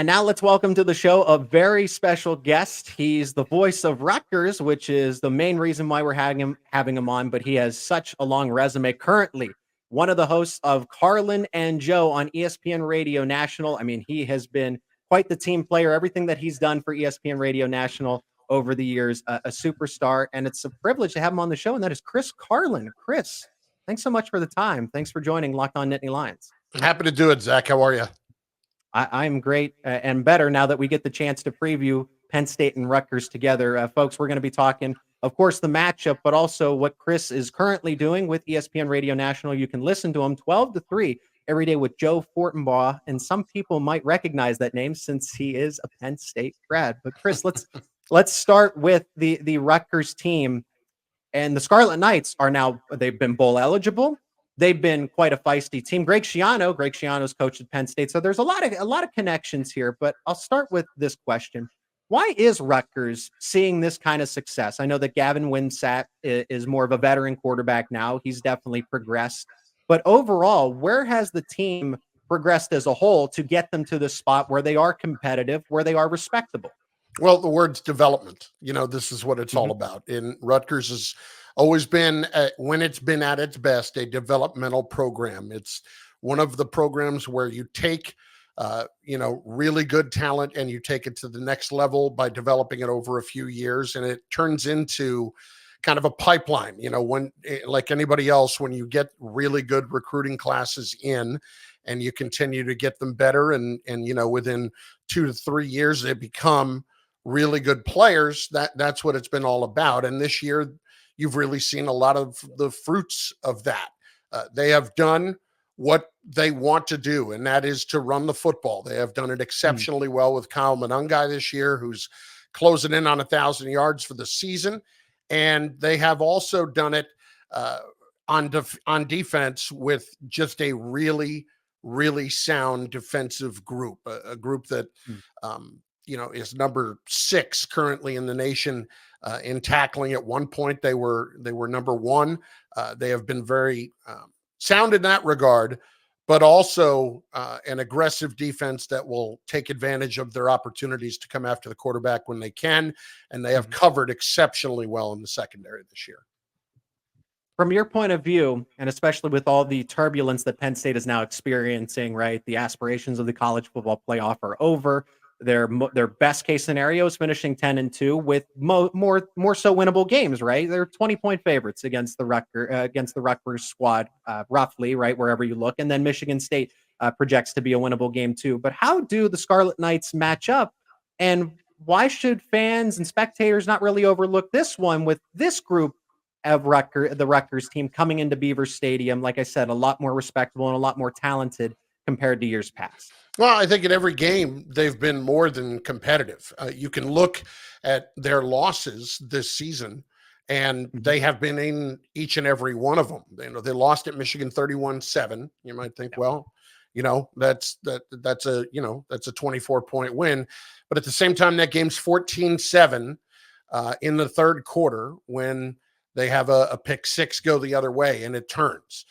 And now let's welcome to the show a very special guest. He's the voice of Rutgers, which is the main reason why we're having him on, but he has such a long resume. Currently, one of the hosts of Carlin and Joe on ESPN Radio National. I mean, he has been quite the team player, everything that he's done for ESPN Radio National over the years, a superstar, and it's a privilege to have him on the show, and that is Chris Carlin. Chris, thanks so much for the time. Thanks for joining Locked On Nittany Lions. Happy to do it, Zach. How are you? I'm great and better now that we get the chance to preview Penn State and Rutgers together. Folks, we're going to be talking, of course, the matchup, but also what Chris is currently doing with ESPN Radio National. You can listen to him 12 to 3 every day with Joe Fortenbaugh, and some people might recognize that name since he is a Penn State grad. But Chris, let's start with the Rutgers team. And the Scarlet Knights they've been bowl eligible. They've been quite a feisty team. Greg Schiano's coached at Penn State. So there's a lot of connections here, but I'll start with this question. Why is Rutgers seeing this kind of success? I know that Gavin Wimsatt is more of a veteran quarterback now. He's definitely progressed. But overall, where has the team progressed as a whole to get them to this spot where they are competitive, where they are respectable? Well, the word's development. This is what it's all about. And Rutgers has always been, when it's been at its best, a developmental program. It's one of the programs where you take, really good talent and you take it to the next level by developing it over a few years. And it turns into kind of a pipeline, when, like anybody else, when you get really good recruiting classes in and you continue to get them better and within 2 to 3 years, they become really good players. That's what it's been all about. And this year, you've really seen a lot of the fruits of that. They have done what they want to do, and that is to run the football. They have done it exceptionally well with Kyle Monangai this year, who's closing in on 1,000 yards for the season. And they have also done it on defense with just a really, really sound defensive group, a group that is number 6 currently in the nation in tackling. At one point, they were number 1. They have been very sound in that regard, but also an aggressive defense that will take advantage of their opportunities to come after the quarterback when they can. And they have covered exceptionally well in the secondary this year. From your point of view, and especially with all the turbulence that Penn State is now experiencing, right? The aspirations of the college football playoff are over. Their best case scenario is finishing 10-2 with more so winnable games, right? They're 20-point favorites against the Rutgers squad, roughly, right, wherever you look. And then Michigan State projects to be a winnable game too. But how do the Scarlet Knights match up? And why should fans and spectators not really overlook this one with this group of the Rutgers team coming into Beaver Stadium? Like I said, a lot more respectable and a lot more talented compared to years past. Well, I think in every game, they've been more than competitive. You can look at their losses this season, and they have been in each and every one of them. They lost at Michigan 31-7. You might think, well, that's a 24-point win. But at the same time, that game's 14-7 in the third quarter when they have a pick six go the other way, and it turns.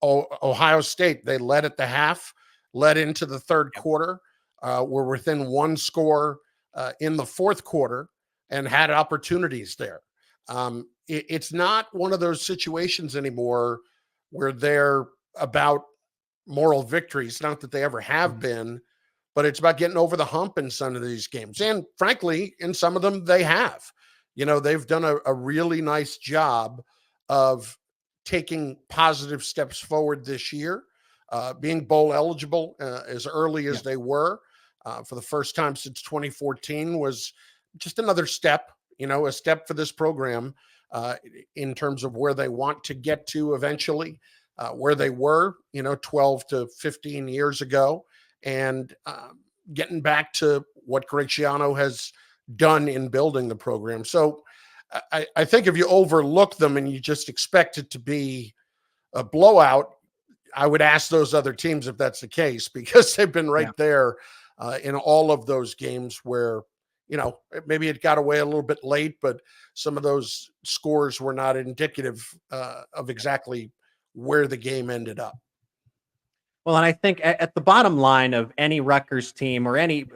Ohio State, they led at the half, led into the third quarter, were within one score in the fourth quarter and had opportunities there. It's not one of those situations anymore where they're about moral victories. Not that they ever have been, but it's about getting over the hump in some of these games. And frankly, in some of them, they have. They've done a really nice job of taking positive steps forward this year, being bowl eligible as early as they were for the first time since 2014 was just another step, a step for this program in terms of where they want to get to eventually, where they were, 12 to 15 years ago, and getting back to what Greg Schiano has done in building the program. So I think if you overlook them and you just expect it to be a blowout, I would ask those other teams if that's the case, because they've been right there in all of those games where, maybe it got away a little bit late, but some of those scores were not indicative of exactly where the game ended up. Well, and I think at the bottom line of any Rutgers team or any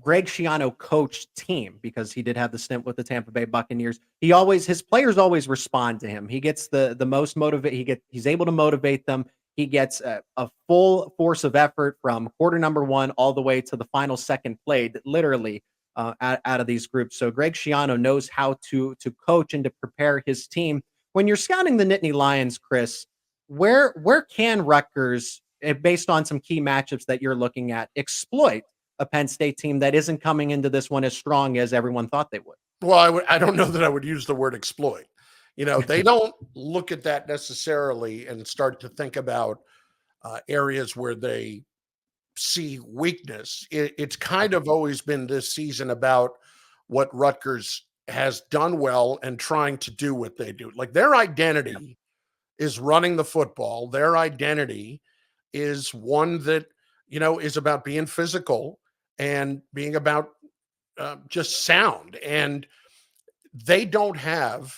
Greg Schiano coached team, because he did have the stint with the Tampa Bay Buccaneers, his players always respond to him. He gets the most motivate. He's able to motivate them. He gets a full force of effort from quarter number one all the way to the final second played, literally out of these groups. So Greg Schiano knows how to coach and to prepare his team. When you're scouting the Nittany Lions, Chris, where can Rutgers, based on some key matchups that you're looking at, exploit a Penn State team that isn't coming into this one as strong as everyone thought they would? Well, I don't know that I would use the word exploit. They don't look at that necessarily and start to think about areas where they see weakness. It's kind of always been this season about what Rutgers has done well and trying to do what they do. Like, their identity is running the football. Their identity is one that, is about being physical and being about just sound. And they don't have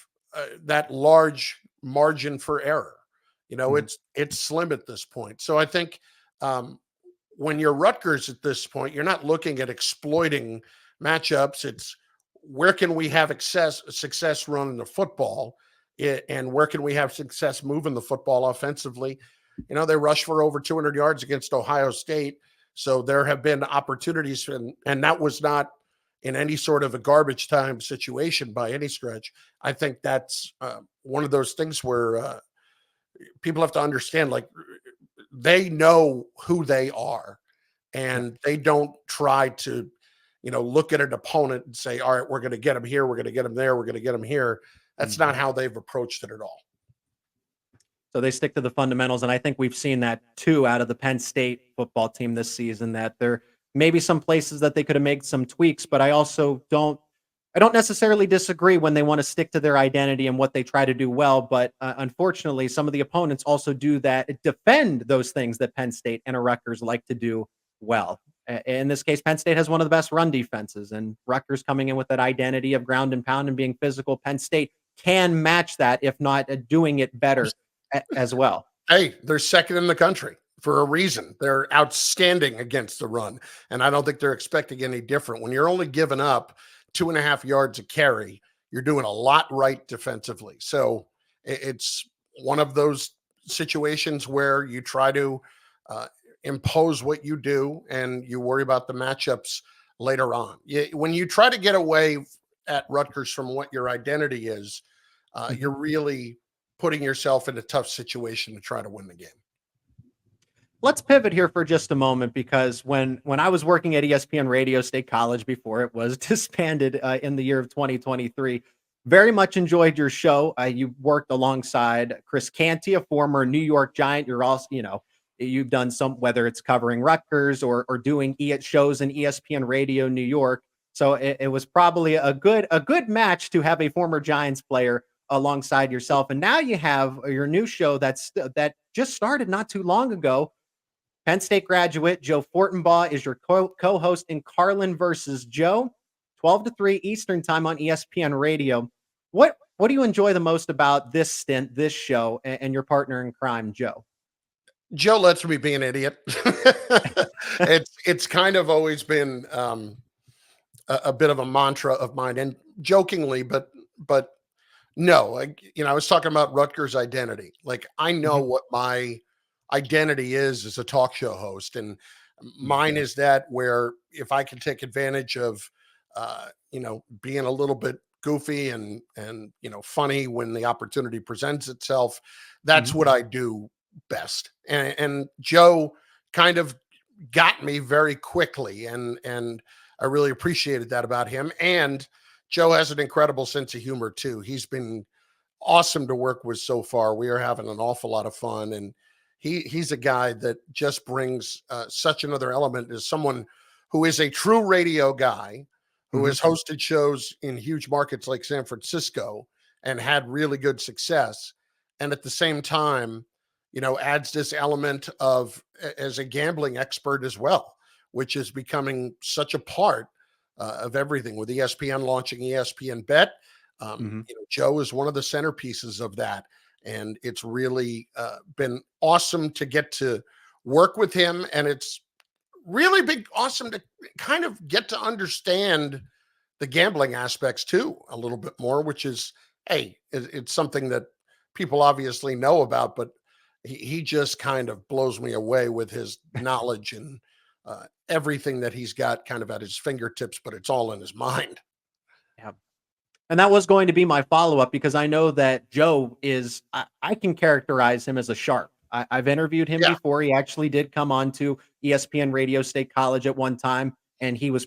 that large margin for error. It's slim at this point. So I think when you're Rutgers at this point, you're not looking at exploiting matchups. It's where can we have success running the football, and where can we have success moving the football offensively. They rushed for over 200 yards against Ohio State. So there have been opportunities, and that was not in any sort of a garbage time situation by any stretch. I think that's one of those things where people have to understand, like, they know who they are, and they don't try to, look at an opponent and say, all right, we're going to get them here, we're going to get them there, we're going to get them here. That's not how they've approached it at all. So they stick to the fundamentals, and I think we've seen that too out of the Penn State football team this season, that there may be some places that they could have made some tweaks, but I also don't necessarily disagree when they want to stick to their identity and what they try to do well. But unfortunately, some of the opponents also do that, defend those things that Penn State and Rutgers like to do well. In this case, Penn State has one of the best run defenses, and Rutgers coming in with that identity of ground and pound and being physical. Penn State can match that, if not doing it better as well. Hey, they're second in the country for a reason. They're outstanding against the run, and I don't think they're expecting any different. When you're only giving up 2.5 yards a carry, you're doing a lot right defensively. So it's one of those situations where you try to impose what you do, and you worry about the matchups later on. When you try to get away at Rutgers from what your identity is, you're really putting yourself in a tough situation to try to win the game. Let's pivot here for just a moment, because when I was working at ESPN Radio State College before it was disbanded in the year of 2023, very much enjoyed your show. You worked alongside Chris Canty, a former New York Giant. You're also, you've done some, whether it's covering Rutgers or doing shows in ESPN Radio New York. So it was probably a good match to have a former Giants player alongside yourself. And now you have your new show that just started not too long ago. Penn State graduate Joe Fortenbaugh is your co-host in Carlin versus Joe, 12 to 3 Eastern time on ESPN Radio. What do you enjoy the most about this stint, this show, and your partner in crime, Joe? Joe lets me be an idiot. It's kind of always been a bit of a mantra of mine, and jokingly, but no, I was talking about Rutgers' identity. Like, I know what my identity is as a talk show host, and mine is that where if I can take advantage of, being a little bit goofy and funny when the opportunity presents itself, that's what I do best. And Joe kind of got me very quickly, and I really appreciated that about him. And Joe has an incredible sense of humor too. He's been awesome to work with so far. We are having an awful lot of fun, and he's a guy that just brings such another element as someone who is a true radio guy, who has hosted shows in huge markets like San Francisco and had really good success. And at the same time, adds this element of as a gambling expert as well, which is becoming such a part of everything with ESPN launching ESPN Bet. Joe is one of the centerpieces of that. And it's really been awesome to get to work with him, and it's really big, awesome to kind of get to understand the gambling aspects too a little bit more, which is, hey, it's something that people obviously know about, but he just kind of blows me away with his knowledge and everything that he's got kind of at his fingertips, but it's all in his mind. Yeah. And that was going to be my follow-up, because I know that Joe is, I can characterize him as a sharp. I've interviewed him Yeah. before. He actually did come on to ESPN Radio State College at one time, and he was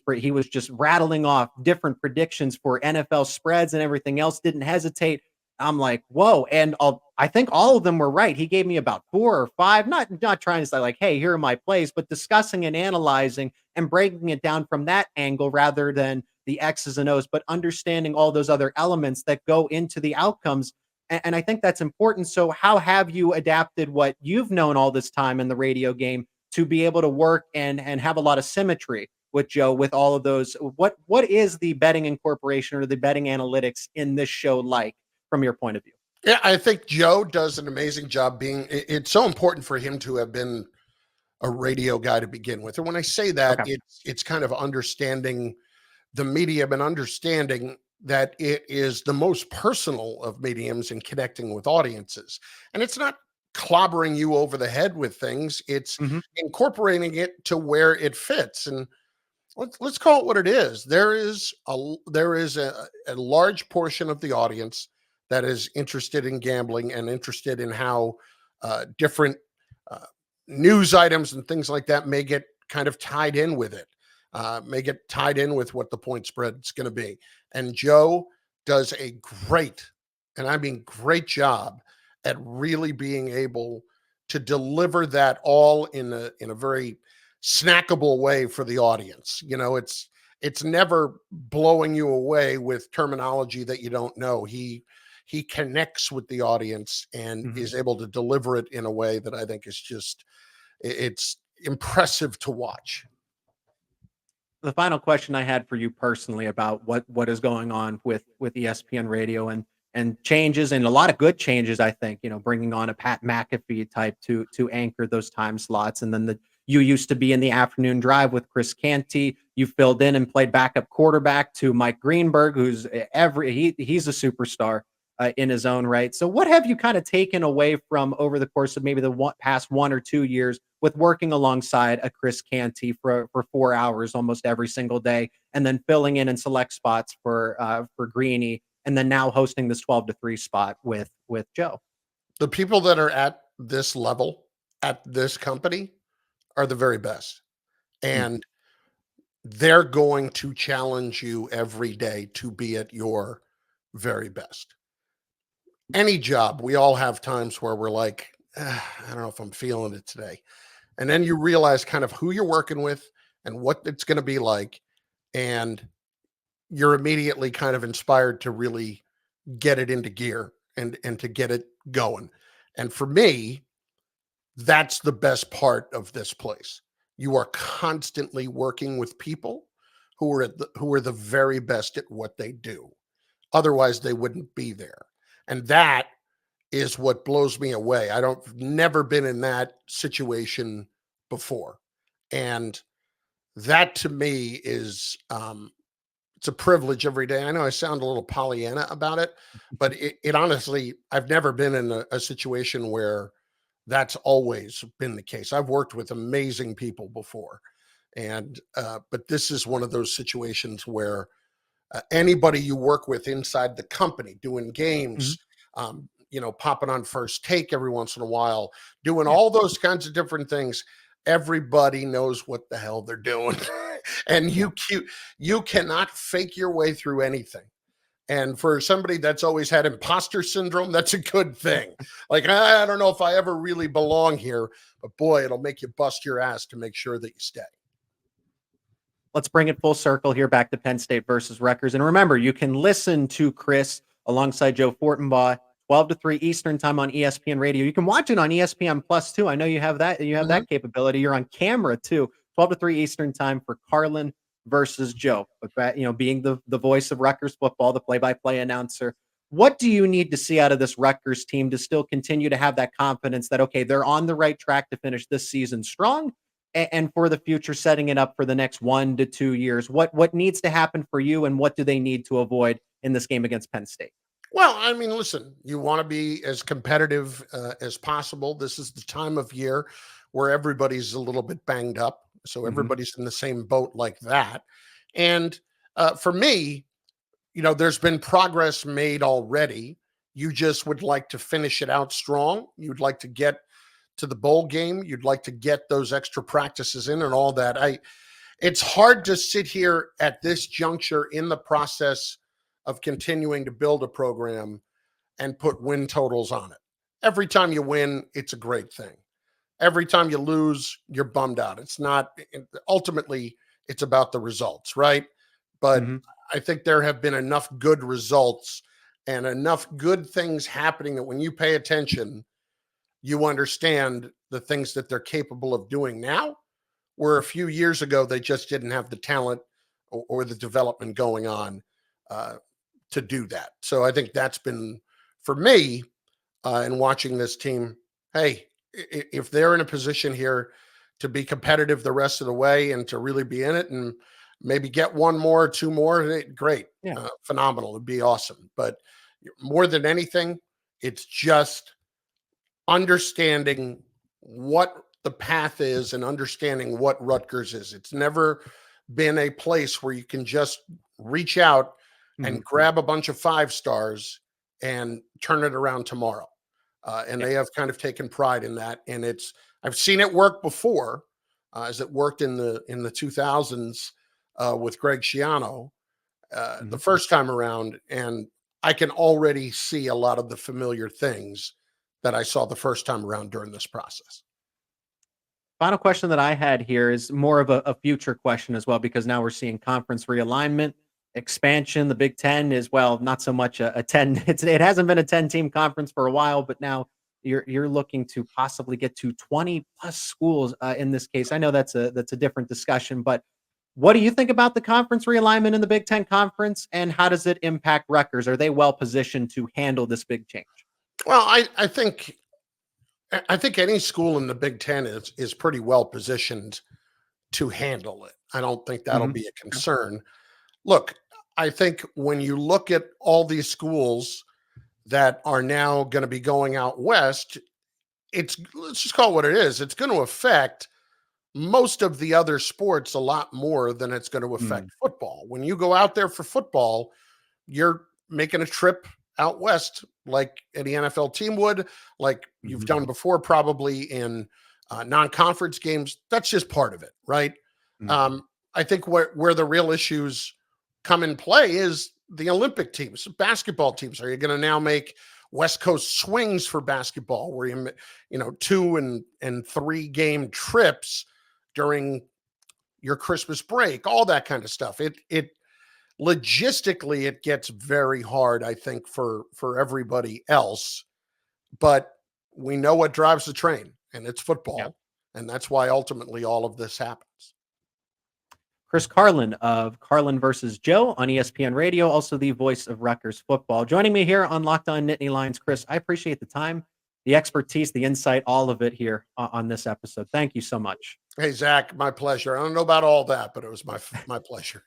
just rattling off different predictions for NFL spreads and everything else. Didn't hesitate. I'm like, whoa. And I think all of them were right. He gave me about 4 or 5, not trying to say like, hey, here are my plays, but discussing and analyzing and breaking it down from that angle rather than the X's and O's, but understanding all those other elements that go into the outcomes. And I think that's important. So how have you adapted what you've known all this time in the radio game to be able to work and have a lot of symmetry with Joe, with all of those? What is the betting incorporation or the betting analytics in this show like from your point of view? Yeah, I think Joe does an amazing job being, it's so important for him to have been a radio guy to begin with. And when I say that, Okay. it's kind of understanding the medium and understanding that it is the most personal of mediums in connecting with audiences. And it's not clobbering you over the head with things. It's Mm-hmm. incorporating it to where it fits. And let's call it what it is. There is a large portion of the audience that is interested in gambling and interested in how different news items and things like that may get kind of tied in with it. May get tied in with what the point spread is going to be. And Joe does a great, and I mean great job at really being able to deliver that all in a very snackable way for the audience. You know, it's never blowing you away with terminology that you don't know. He connects with the audience and Mm-hmm. is able to deliver it in a way that I think is just, it's impressive to watch. The final question I had for you personally about what is going on with ESPN Radio and changes, and a lot of good changes, I think, bringing on a Pat McAfee type to anchor those time slots. And then you used to be in the afternoon drive with Chris Canty. You filled in and played backup quarterback to Mike Greenberg, who's he's a superstar in his own right. So what have you kind of taken away from over the course of maybe the past 1 or 2 years with working alongside a Chris Canty for 4 hours almost every single day, and then filling in select spots for Greeny, and then now hosting this 12-3 spot with Joe? The people that are at this level, at this company, are the very best. And they're going to challenge you every day to be at your very best. Any job, we all have times where we're like, I don't know if I'm feeling it today. And then you realize kind of who you're working with and what it's going to be like. And you're immediately kind of inspired to really get it into gear and to get it going. And for me, that's the best part of this place. You are constantly working with people who are the very best at what they do. Otherwise, they wouldn't be there. And that is what blows me away. Never been in that situation before. And that to me is, it's a privilege every day. I know I sound a little Pollyanna about it, but it honestly, I've never been in a situation where that's always been the case. I've worked with amazing people before. And, but this is one of those situations where anybody you work with inside the company doing games, popping on First Take every once in a while, doing all those kinds of different things. Everybody knows what the hell they're doing. And you cannot fake your way through anything. And for somebody that's always had imposter syndrome, that's a good thing. Like, I don't know if I ever really belong here, but boy, it'll make you bust your ass to make sure that you stay. Let's bring it full circle here back to Penn State versus Rutgers. And remember, you can listen to Chris alongside Joe Fortenbaugh 12-3 Eastern time on ESPN Radio. You can watch it on ESPN Plus too. I know you have that. You have that capability. You're on camera too. 12-3 Eastern time for Carlin versus Joe. But being the voice of Rutgers football, the play-by-play announcer. What do you need to see out of this Rutgers team to still continue to have that confidence that, okay, they're on the right track to finish this season strong and for the future, setting it up for the next 1 to 2 years? What needs to happen for you, and what do they need to avoid in this game against Penn State? Well, I mean, listen, you want to be as competitive as possible. This is the time of year where everybody's a little bit banged up. So Mhm. everybody's in the same boat like that. And for me, there's been progress made already. You just would like to finish it out strong. You'd like to get to the bowl game. You'd like to get those extra practices in and all that. It's hard to sit here at this juncture in the process of continuing to build a program and put win totals on it. Every time you win, it's a great thing. Every time you lose, you're bummed out. It's not, ultimately, it's about the results, right? But Mhm. I think there have been enough good results and enough good things happening that when you pay attention, you understand the things that they're capable of doing now, where a few years ago, they just didn't have the talent or the development going on uh, to do that. So I think that's been, for me, in watching this team, hey, if they're in a position here to be competitive the rest of the way and to really be in it and maybe get one more, two more, great, Yeah. phenomenal. It'd be awesome. But more than anything, it's just understanding what the path is and understanding what Rutgers is. It's never been a place where you can just reach out Mhm. and grab a bunch of 5 stars and turn it around tomorrow. And Yeah. they have kind of taken pride in that. And I've seen it work before, as it worked in the 2000s with Greg Schiano the Mhm. first time around. And I can already see a lot of the familiar things that I saw the first time around during this process. Final question that I had here is more of a future question as well, because now we're seeing conference realignment, expansion. The Big Ten is, well, not so much a 10. It hasn't been a 10-team conference for a while, but now you're looking to possibly get to 20 plus schools in this case. I know that's a different discussion, but what do you think about the conference realignment in the Big Ten conference, and how does it impact Rutgers? Are they well positioned to handle this big change? Well, I think any school in the Big Ten is pretty well positioned to handle it. I don't think that'll Mhm. be a concern. Look, I think when you look at all these schools that are now going to be going out west, let's just call it what it is. It's going to affect most of the other sports a lot more than it's going to affect Mm. football. When you go out there for football, you're making a trip out west like any NFL team would, like you've Mhm. done before, probably in non-conference games. That's just part of it, right? Mm. I think where the real issues come in play is the Olympic teams, basketball teams. Are you going to now make West Coast swings for basketball, where 2 and 3 game trips during your Christmas break, all that kind of stuff. It logistically it gets very hard, I think, for everybody else. But we know what drives the train, and it's Yeah. football, and that's why ultimately all of this happens. Chris Carlin of Carlin versus Joe on ESPN Radio, also the voice of Rutgers football. Joining me here on Locked On Nittany Lions. Chris, I appreciate the time, the expertise, the insight, all of it here on this episode. Thank you so much. Hey, Zach, my pleasure. I don't know about all that, but it was my pleasure.